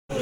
मो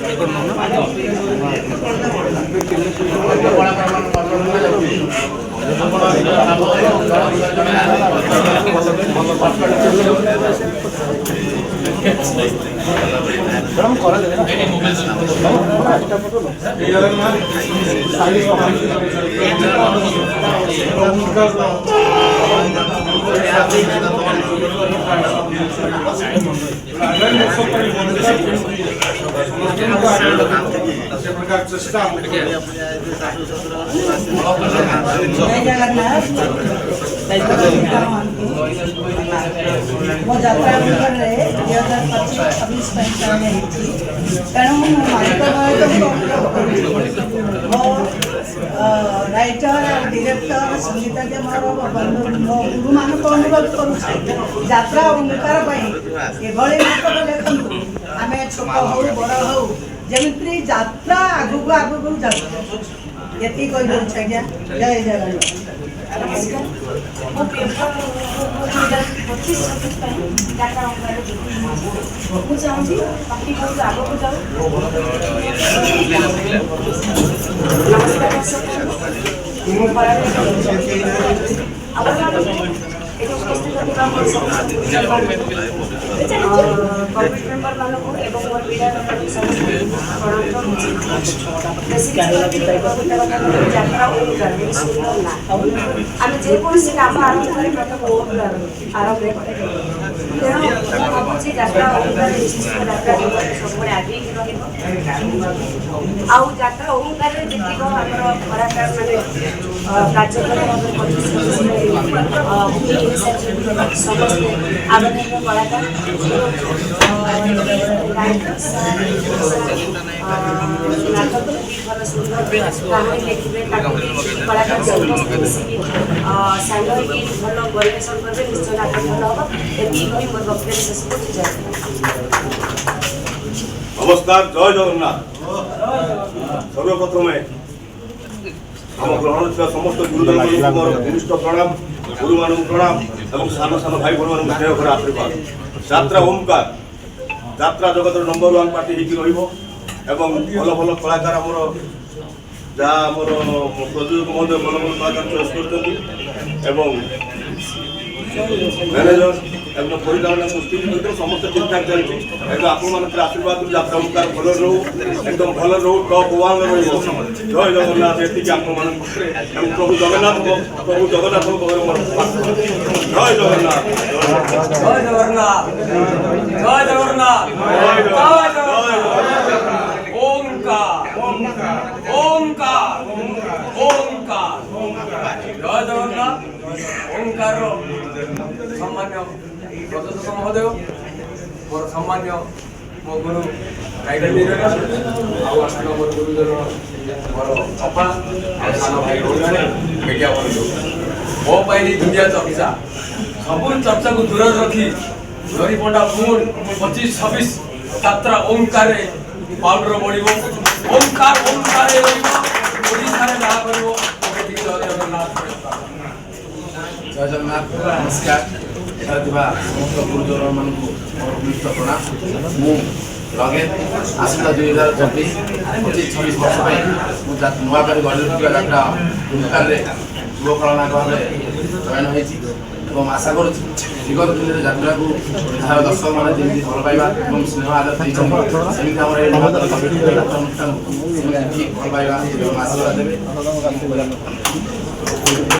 यात्रा तेणु राइटर डायरेक्टर संगीत मोर मो गुरु मान को अनुरोध करूँ यात्रा ओंकार एभली नाटक लिखु आम छोट हूँ बड़ हूँ जमी यात्रा आगू आगू जाऊ ये कही दूँ आज्ञा जय जगन्नाथ। नमस्कार मो पेपर 25-26 यात्रा मुझे चाहूँगी बाकी बहुत आगे को जाऊँ। नमस्कार कमिटी मेम्बर मानक एवं मोर पीड़ा यात्रा आम जेकोसी काम आरंभ कर प्रथम ओम आरंभ तेणु भावुँ यात्रा ओंकार यात्रा सब आगे आउ यात्रा ओंकार जीतिक आम कलाकार मैंने कार्यक्रम समस्ते आवेदन कलाकार नाटक भल सुंदर कहानी लिखे कलाकार समस्त मिसिकी सांग भल परिवेशन करेंगे निश्चय नाटक भल हम ये मोर वक्तव्य शेष कर नमस्कार जय जगन्नाथ। सर्वप्रथम आम ग्रहण समस्त गुरुदेव मोर घनिष्ठ प्रणाम गुरु मान प्रणाम और सान सान भाई भौन मान स्नेह कर आशीर्वाद। यात्रा ओंकार यात्रा जगत नंबर 1 पार्टी होकर भल भल कलाकार आमर जहाँ आमर प्रयोजक महोदय भल भल कलाकार चॉइस कर मैनेजर एवं परिचालना गोष्ठी समस्त ठीक ठाक चलती आप आशीर्वाद यात्रा ओंकार भल रो एकदम भल रो टॉप 1 रही जय जगन्नाथ ये प्रभु जगन्नाथ जय जगन्नाथ जय जगन्नाथ जय जगन्नाथ ओंकार ओंकार ओंकार जय जगन्नाथ ओंकार सम्मान्य प्रशासक महोदय मोर सम्मान्य मो गुरु टाइटल आसान मोर गुरुजन मोर अपा सान भाई भौणी मीडिया बंधु मो दुनिया चर्चा सबू चर्चा को दूर रखी धरी पंडा पुण 25-26 यात्रा ओंकार पाउडर बढ़ ओंकार ओंकार ओडिशा ना कर जय जगन्नाथ। नमस्कार समस्त गुरुजन मान घनिष्ठ प्रणाम लगे आसता 2024-25 वर्ष नुआ कर गढ़ यात्रा ओंकार युव कलानायक भाव चयन हो आशा कर विगत दिन में यात्रा को दर्शक मैंने जमी भल पाइबा स्नेह आदर सेमती आम अनुष्ठान ठीक भल पाइबा आशीर्वाद देवे।